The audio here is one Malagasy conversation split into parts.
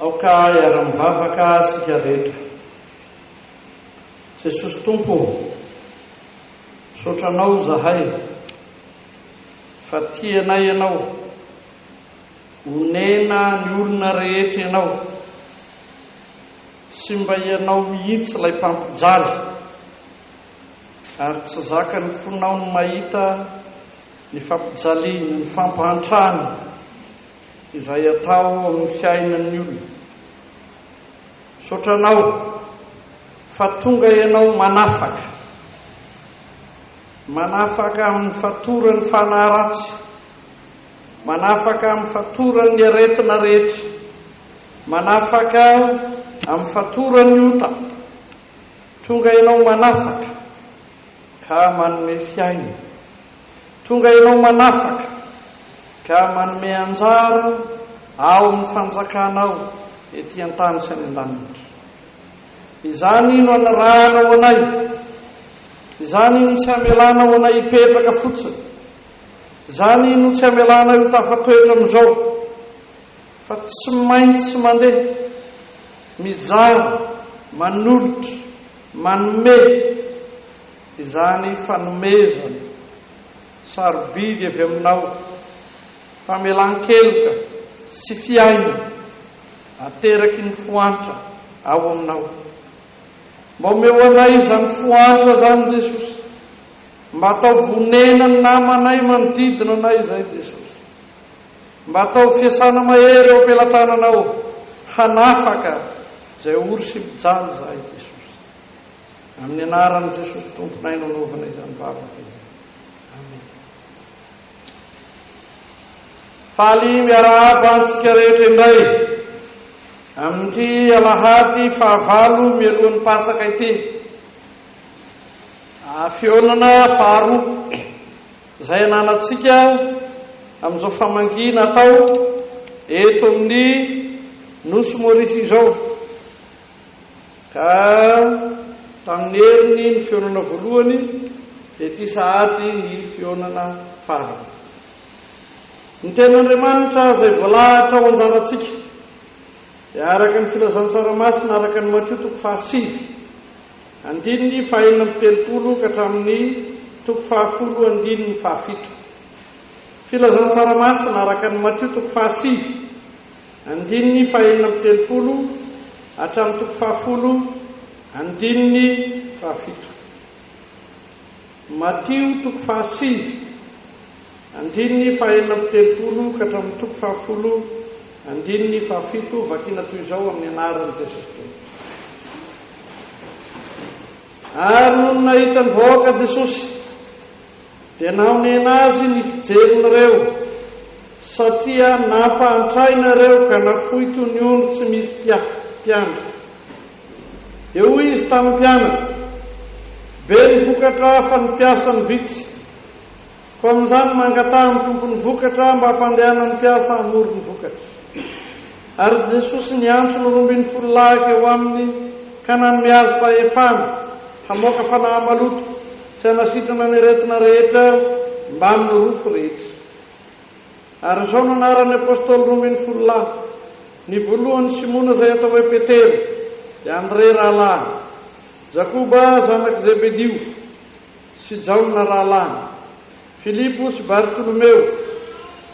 aoka iara-mivavaka sika rehetra. Jesosy Tompo, sotranao zahay fa tianay ianao, onena ny olona rehetra ianao, sy mba ianao mihitsy ilay mpampijaly, ary tsy zaka ny fonao ny mahita ny fampijaliana, ny fampahantrana izay atao amin'ny fiainan'ny olona. Sotranao fa tonga ianao manafaka amin'ny fatorany fanaratsy, manafaka amin'ny fatorany aretina rehetra, manafaka amin'ny fatorany ota. Tonga ianao manafaka ka manome fiaina, tonga ianao manafaka ka manome anjara ao amin'ny fanjakanao ety an-tany sy any an-danitra. Izany no anarahanao anay, izany no tsy amelanao anay hipetraka fotsiny, izany no tsy amelanao ho tafatoetra amin'izao, fa tsy maintsy mandeha mizara, manolotra, manome izany fanomezana sarobidy avy aminao, famelan-keloka sy fiaina ateraky ny foantra ao aminao. Mba omeo anay izany foantra zany Jesosy, mba atao vonena ny namanay manodidina anay zay Jesosy, mba atao fiasana mahery eo ampelantananao, hanafaka zay ory sy mijaly zay Jesosy. Amin'ny anaran'i Jesosy Tomponay no anaovana izany vavaka izay. Amen. Faly miarahaba antsika rehetra indray amin'ity alahady fahavalo mialohan'ny Pasaka ity. Fionana faharoa izay ananatsika amin'izao famangina atao eto amin'ny nosy Maorisy izao. Ka tamin'ny heriny ny fionana voalohany, dia ity sahady ny fionana faharoa. Ny ten'Andriamanitra izay voalahatra ao anjaratsika dia araka ny filazan'ny tsaramasina, araka ny Mateo 7:5 ka hatramin'ny 10:7. Filazan'ny tsaramasina araka ny Mateo 5:5 hatramin'ny 10:7. Mateo 5:5 ka hatramin'ny 10:7, vakina toy izao amin'ny anaran'i Jesosy Kristy. Ary no nahita nivoaka Jesosy dia naonena azy ny fijerynareo, satria nampahantrainareo ka nafoito ny ondry tsy misy mpiandry. Dia hoy izy tamin'ny mpianatra, be ny vokatra fa ny mpiasa ny vitsy, ko amin'izany mangataha ny tompony vokatra mba hampandehana ny mpiasa hamory ny vokatra. Ary Jesosy niantso ny 12 lahy eo aminy ka nanome azy fahefana hamoaka fanahy maloto sy hanasitrana ny aretina rehetra mba amin'ny rofo rehetra. Ary izao no anaran'ny apôstôly 12 lahy. Ny voalohany Simona izay atao hoe Petera, dia Andre rahalahy, Jakoba zanaky Zebedio sy Jaona rahalahy, Filipo sy Bartolomeo,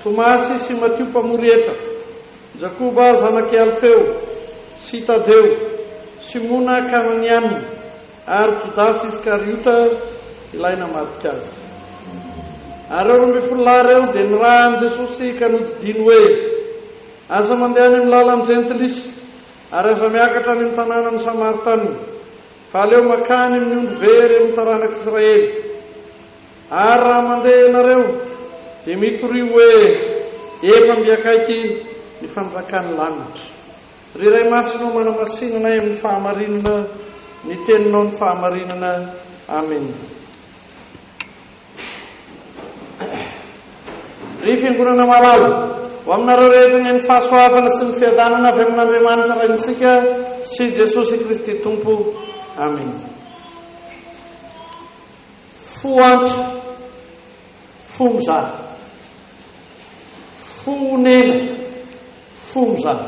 Tomasy sy Matio mpamory eta, Jakoba zanaky Alfeo sy Tadeo, Simona Kananiany, ary Jodasy Iskariota ilay namadika azy. Ary eo 12 lahy reo dia nirahan'i Jesosy ka nodidiny hoe, aza mandeha any amin'ny lalan'ny Jentilisy, ary aza miakatra any amin'ny tanànany Samaritany, fa aleo makany amin'ny ondry very amin'ny taranak'Israely. Ary raha mandeha ianareo dia mitory hoe efa mbiakaiky ny fanjakan'ny lanitra. Ry Ray Masina manamasinanay amin'ny fahamarinana, ny teninao ny fahamarinana. Amen. Ry fiangonana malala, ho aminareo rehetra ny fahasoavana sy ny fiadanana avy amin'Andriamanitra raintsika sy Jesosy Kristy Tompo. Amen. Foantra, fomizana, fonena, fomizana.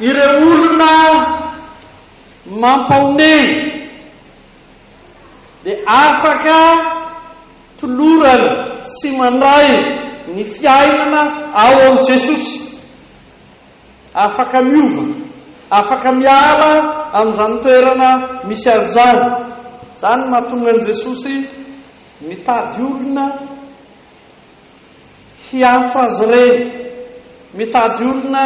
ireo olona mampaoneny dia afaka tolorana sy mandray ny fiainana ao am' Jesosy, afaka miova, afaka miala amin'izany toerana misy azy zany. Zany mahatonga an' Jesosy mitady olona hiantso azy reny, mitady olona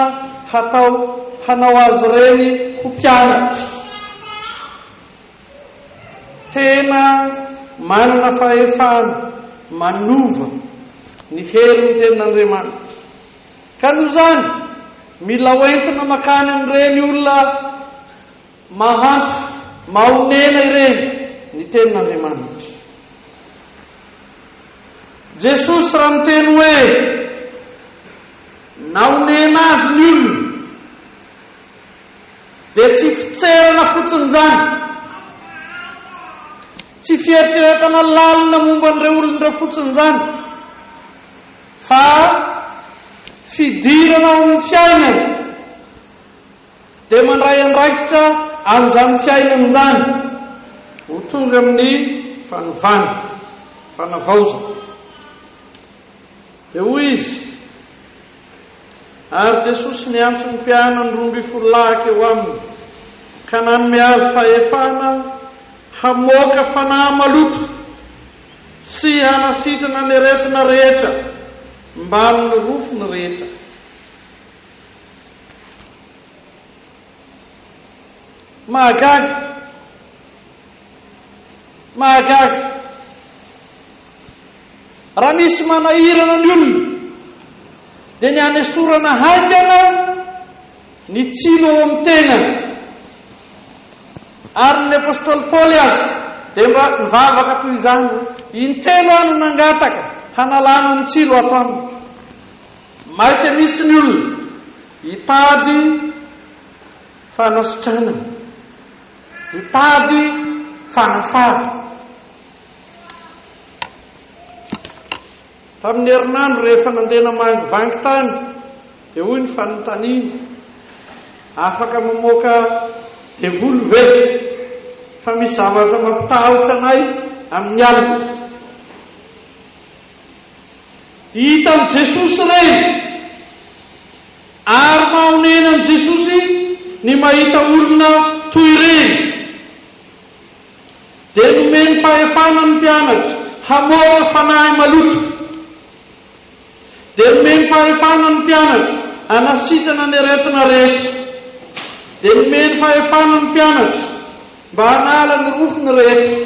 hanao azy reny ho mpianatra. Tena manana fahefana manova ny hery ny tenin'Andriamanitra. Ka noho zany mila hoentina makany amin'ireny olona mahanto, mahonena ireny ny tenin'Andriamanitra. Jesosy raha miteny hoe naonena azy ny olona dia tsy fitserana fotsiny zany, tsy fieritreretana lalina momba an'ireo olon'ireo fotsiny zany, fa fidirana amin'ny fiainana dia mandray andraikitra amin'izany fiainana zany ho tonga amin'ny fanovana, fanavaozana. Eo izy ary Jesosy niantso ny mpianany 12 lahy eo aminy ka nanome azy fahefana hamoaka fanahy maloto sy hanasitrana ny aretina rehetra mba amin'ny rofony rehetra. Mahagaga raha misy manahirana ny olona dia ny hanesorana haingana ny tsilo ao amin'ny tenany. Ary ny apôstôly Paoly azy dia mivavaka toy izany: intelo ano nangataka hanalana ny tsilo ato aminy. Maika mihitsy ny olona hitady fanasotranana, hitady fanafady. Tamin'ny herinandro rehefa nandeha namangivangy tany dia hoy ny fanontaniana: afaka mamoaka devoly ve? Fa misy zavatra mampitahotra anay amin'ny alina. Hita amin'i Jesosy reny ary mahonena amin'i Jesosy ny mahita olona toy ireny. Dia nomeny fahefana ny mpianatra hamoaka fanahy maloto. Dia nomeny fahefana ny mpianatra hanasitana ny aretina rehetra. Dia nomeny fahefana ny mpianatra mba hanala ny rofony rehetra.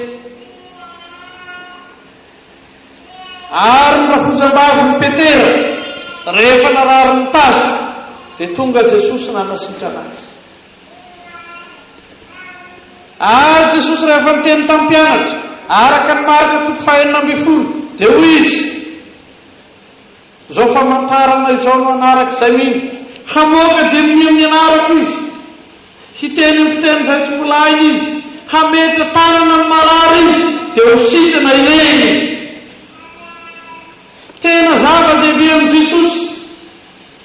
Ary ny rafozam-bavy ny Petera rehefa narary ny tasy dia tonga Jesosy nanasitrana azy. Ary Jesosy rehefa miteny tamin'ny mpianatra araka ny marika 4:12 dia hoy izy: zao famantarana izao no anarak'izay mino, hamoaka dia amin'ny anarako izy, hiteny amin'ny fiteny izay tsy mbola hainy izy, hamety tanana ny marary izy dia ho sitrana ireny. Tena zava-dehibe amin'i Jesosy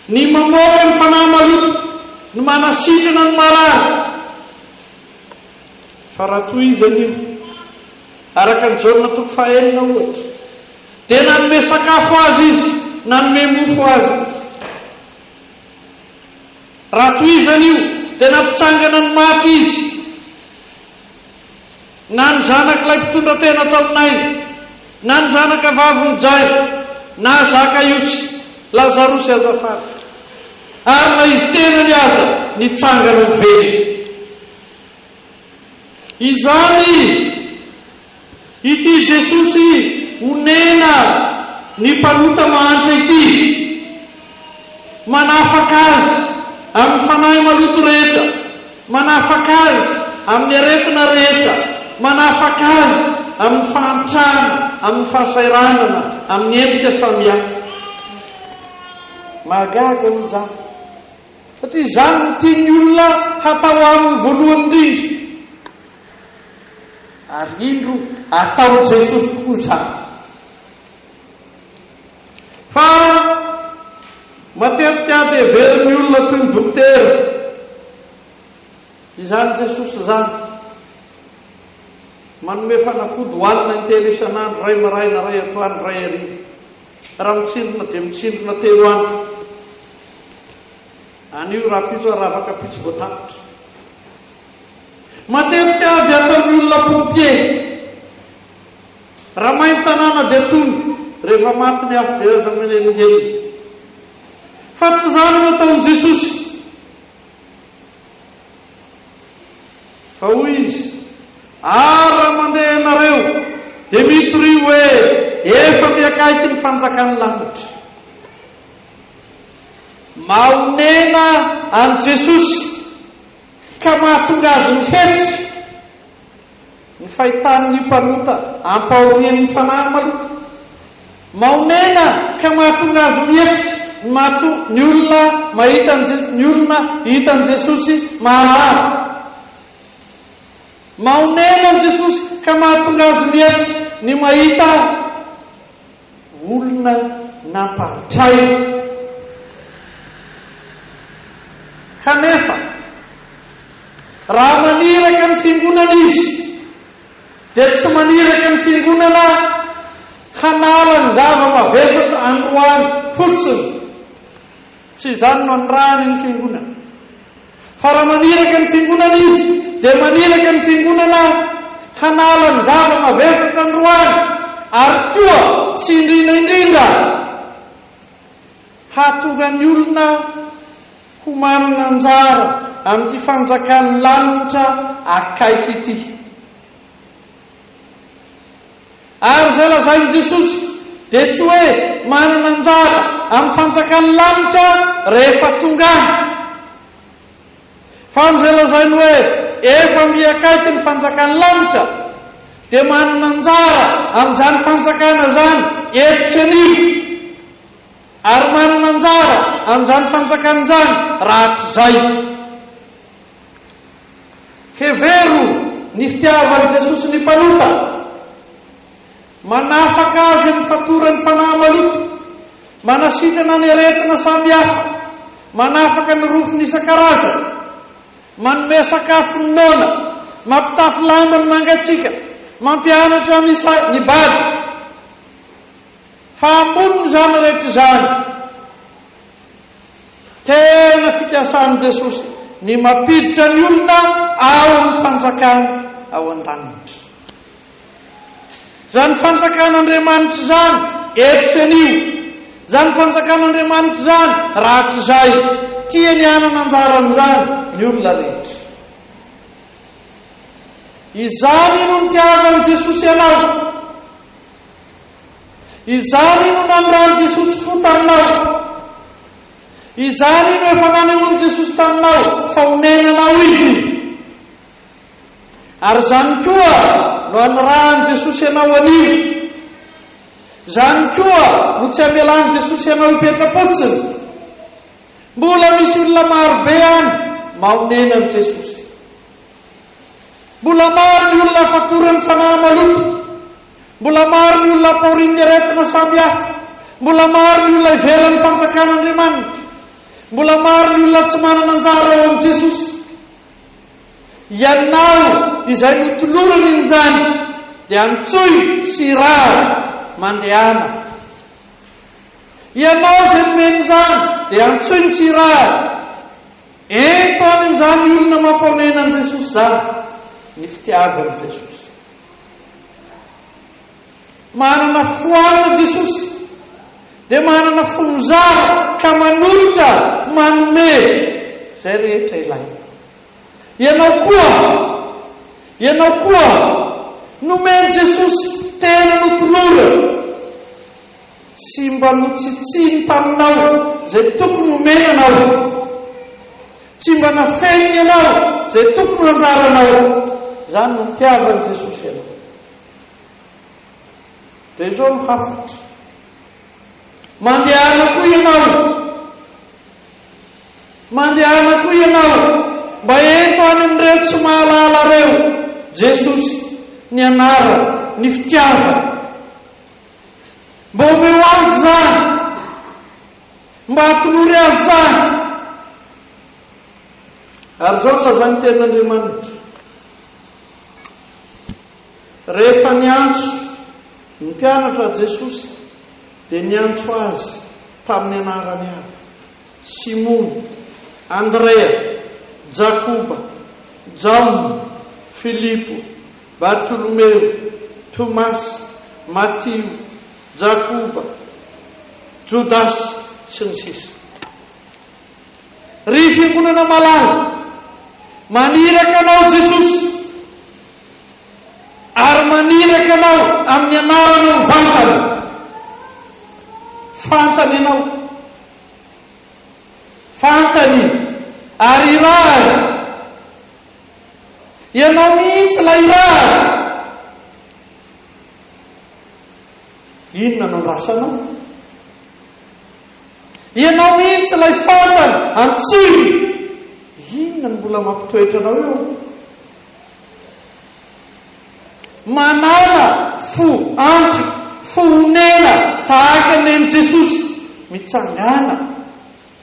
ny mamoaka ny fanahy maloto, ny manasitrana ny marary. Fa raha toy izy anio araka ny Jaona 4:9 ohatra dia nanome sakafo azy izy, nanome mofo azy izy. Raha toy izy anio dia nampitsangana ny maty izy, na ny zanak'ilay mpitondra tena tao amin'ainy, na ny zanaka vavy Jairo, na Zakaiosy, Lazarosy azafady. Ary na izy tena ny aza nitsangana ny vely. Izany ity Jesosy honena ny mpanota mahantra ity, manafaka azy amin'ny fanahy maloto rehetra, manafaka azy amin'ny aretina rehetra, manafaka azy amin'ny fahampitrahana, amin'ny fahasairanana, amin'ny endrika samihafa. Mahagaga ho zany satria izany no tian'ny olona hatao amin'ny voalohany indrindra. Ary indro atao Jesosy tokoa zany. Fa matetika dia heveriny olona toy ny dokotera izany Jesosy zany manome fanafody hoanina intelo isan'andro, ray maraina, ray atoandro, ray ariva. Raha mitsindrona dia mitsindrona 3 andro. Anio raha pitso raha afaka pitso voatapitra. Matetika avy ataon'ny olona pompier. Raha mahay tanàna dia tsony, rehefa maty ny avy dia aza menelingely. Fa tsy zany no ataon'i Jesosy. Fa hoy izy, raha mandeha ianareo dia mitory hoe efa miakaiky ny fanjakan'ny lanitra. Maonena an' Jesosy ka mahatonga azy mihetsika ny fahitan'ny mpanota ampahorian'ny fanahy maloto. Maonena ka mahatonga azy mihetsika ny olona mahita ny olona hitan'i Jesosy maharary. Maonena an' Jesosy ka mahatonga azy mihetsika ny mahita olona nampahitray. Kanefa raha maniraka ny fiangonana izy dia tsy maniraka ny fiangonana hanala ny zava-mavesatra androany fotsiny. Tsy izany no andrany ny fiangonana. Fa raha maniraka ny fiangonana izy dia maniraka ny fiangonana hanala ny zava-mavesatra androany, ary koa sy indrindra hahatonga ny olona ho manana anjara amin'ity fanjakan'ny lanitra akaiky ity. Ary izay lazain'i Jesosy dia tsy hoe manana anjara amin'ny fanjakan'ny lanitra rehefa tongany, fa amin'izay lazainy hoe efa miakaiky ny fanjakan'ny lanitra dia manana anjara amin'izany fanjakana zany eto sy anivo, ary manana anjara amin'izany fanjakana zany rahatrizay. Hevero ny fitiavan'i Jesosy ny mpanota, manafaka azy ny fatorany fanahy maloto, manasitana ny aretina samihafa, manafaka ny rofony isan-karazany, manome sakafo ny nona, mampitafy lamba ny mangatsika, mampianatra ny bady. Fa amboniny zany rehetra zany, tena fikasany Jesosy ny mampiditra ny olona ao ny fanjakana ao an-danitra. Zany fanjakan'Andriamanitra zany eto sy anio, zany fanjakan'Andriamanitra zany rahatrizay, tiany hanana anjara amin'izany ny olona rehetra. Izany no nitiavan'i Jesosy ianao, izany no nandrany Jesosy fo taminao, izany no efa nanehoan'i Jesosy taminao fa honenanao izy. Ary zany koa no anirahan'i Jesosy ianao anio, zany koa no tsy amelan'i Jesosy ianao hipetrapotsiny. Mbola misy olona marobe any mahonenan'i Jesosy, mbola maro ny olona fatorany fanahy maloto, mbola maro ny olona paorin'ny aretina samihafa, mbola maro ny olona ivelan'ny fanjakan'Andriamanitra, mbola maro ny olona tsy manana anjara ao amin'i Jesosy. Ianao izay notolorany n'izany dia antsoy sy rary mandehana. Ianao izay nomeny izany dia antsoy ny sy rary. Eto amin'izany olona mampaonenan'i Jesosy zany ny fitiavan'i Jesosy. Manana foanina Jesosy dia manana fonozara ka manolotra manome izay rehetra ilaina. Ianao koa nomeny Jesosy tena notolora sy mba notsitsiny taminao zay tokony homenanao, tsy mba nafeniny ianao zay tokony anjaranao. Zany no nitiavan'i Jesosy ianao. Dia izao no hafatra. Mandehana koa ianao mba eto any amin'ireo tsy mahalala reo Jesosy ny anara, ny fitiava. Mba omeo azy zany, mba hatolory azy zany. Ary zao nolazany ten'Andriamanitra. Rehefa niantso ny mpianatra Jesosy dia niantso azy tamin'ny anarany avy: Simona, Andrea, Jakoba, Jaume, Filipo, Bartolomeo, Tomasy, Matio, Jakoba, Jodasy sy ny sisa. Ry fiangonana malala, maniraka anao Jesosy, ary maniraka anao amin'ny anarana mivantana. Fantany ianao, fantany ary iray. Ianao mihitsy ilay iray. Inona no rasanao? Ianao mihitsy ilay fantany antsony. Inona no mbola mampitoetra anao eo? Manana fo anty, fo onena tahaka ny Jesosy, mitsangana,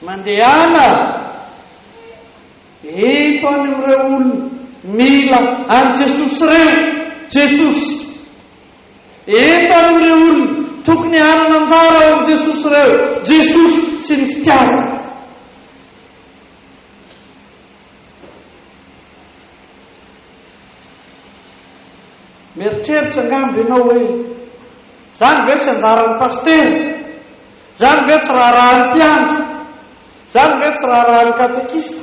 mandehana. Eto any amin'ireo olona mila any Jesosy reo, Jesosy. Eto any amin'ireo olona tokony hanana anjara ao amin'ny Jesosy reo, Jesosy sy ny fitiavana. Mieritreritra angambo ianao hoe zany ve tsy anjaran'ny pastera, zany ve tsy raharahan'ny mpianatra, zany ve tsy raharahan'ny katekista?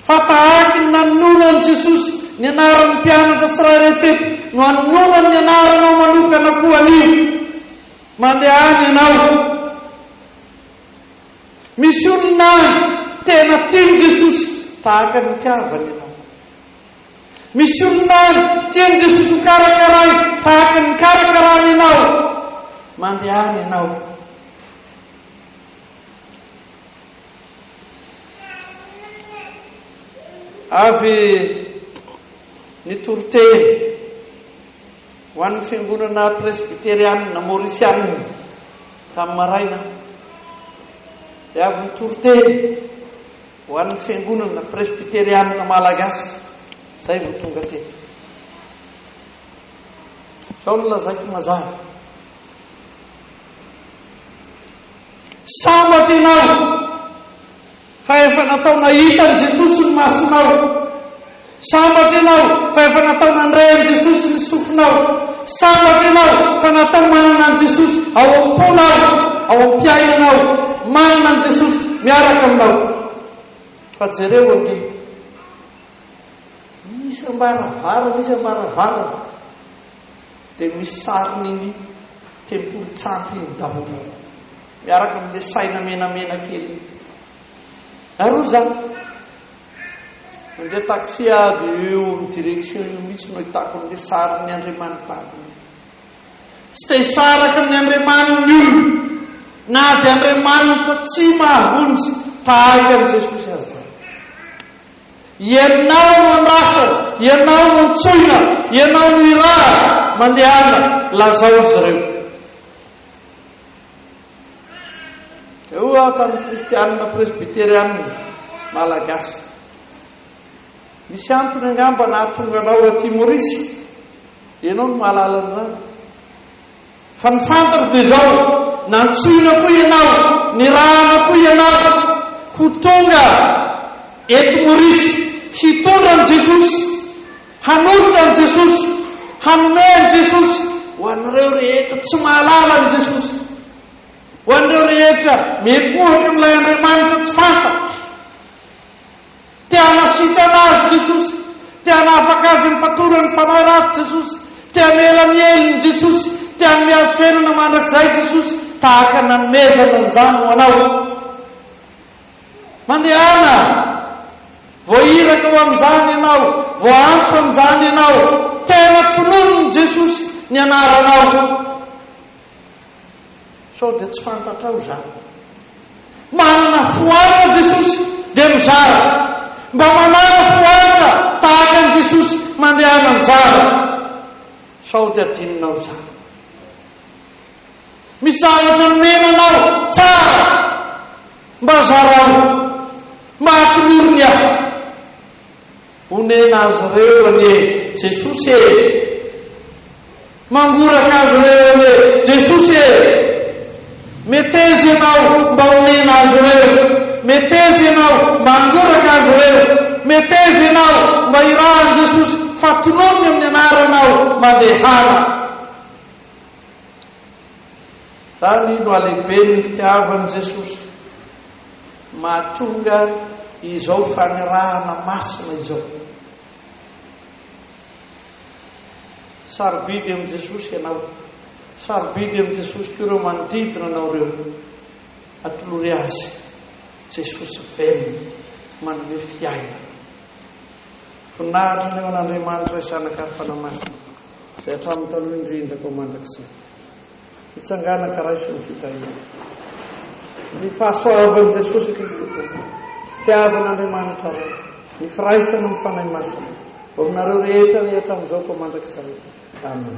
Fa tahaky ny nanononan'i Jesosy ny anaran'ny mpianatra tsirairay teto no hanononany ny anaranao manokana koa anio. Mandehany ianao. Misy olona tena tiany Jesosy tahaka ny tiavany ianao. Misy olona tiany Jesosy ho karakaray tahaka ny karakarany ianao. Mandehany ianao. Avy nitoroteny ho an'ny fiangonana presbyterianina Mauricianina tamin'ny maraina. Dia avy nitoroteny ho an'ny fiangonana presbyterianina Malagasy. Zay vao tonga teto. Sao nolazaiko mazava. Sambatra ianao fa efa natao nahita ny Jesosy ny masonao. Sambatra ianao fa efa natao nandray ny Jesosy ny sofinao. Sambatra ianao fa natao manana ny Jesosy ao am-ponao, ao am-piainanao, manana ny Jesosy miaraka aminao. Fa jereo ande misy ambaravara dia misy sarin'iny tempolotsampy iny daholo miaraka amin'ilay saina menamena kely. Ary zany mandeha taxi dia eo amin'ny direction io mihitsy no hitako amin'ilay sarin'ny Andriamanitra. Tsy te hisaraka amin'ny Andriamanitra io na dia Andriamanitra tsy mahahonjy tahaka amin'i Jesosy azy. Ianao mandrasa, ianao mantsoina, ianao miraha, mandehana, lazao izy ireo. Eo tamin'ny kristianina presbyterianina Malagasy. Misy antony angamba nahatonga anao aty Maurice, ianao no mahalala an'izany. Fa ny fantako dia zao, nantsoina koa ianao, nirahana koa ianao, ho tonga eto Maurice, hitondra ny Jesosy, hanolotra ny Jesosy, hanome ny Jesosy ho an'ireo rehetra tsy mahalala ny Jesosy, ho an'ireo rehetra mipohaka amin'ilay Andriamanitra tsy fantatra. Te hanasitrana azy Jesosy, te hanafaka azy ny fatorany fanahy ratsy Jesosy, te hamela miely ny Jesosy, te hanome azy fiainana mandrakizay Jesosy, tahaka nanomezana an'izany ho anao. Mandehana, voahiraka ho amin'izany ianao, voantso amin'izany ianao, tena tonono Jesosy ny anaranao. Sao dia tsy fantatrao zany. Manana foanana Jesosy dia mizara. Mba manana foanana tahaka an Jesosy mandehana mizara. Sao dia adinonao zany. Misy zavatra nomenanao tsara mba zarao, mahatonoro ny afa. onena azy reo ane Jesosy e, mangoraka azy reo ane Jesosy e, meteza ianao mba onena azy reo, meteza ianao mangoraka azy reo, meteza ianao mba irahan Jesosy fatonony amin'ny anaranao mandehana. Zany no alehibe ny fitiavan'i Jesosy, mahatonga izao fanirahana masina izao. Sarobidy amin'i Jesosy ianao, sarobidy amin'i Jesosy ko ireo manodidina anao reo, atolory azy Jesosy velona manome fiaina. Voninahitra ny eo an'Andriamanitra isanakary fanamasina izay hatramin'ny taloha indrindra ko mandrakizay hitsanganaka raiso ny fitahina. Ny fahasoavan'i Jesosy Kristy, fitiavan'Andriamanitra reo, ny firaisana ny fanahy masina, aminareo rehetra rehetra amin'izao ko mandrakizay. Amen.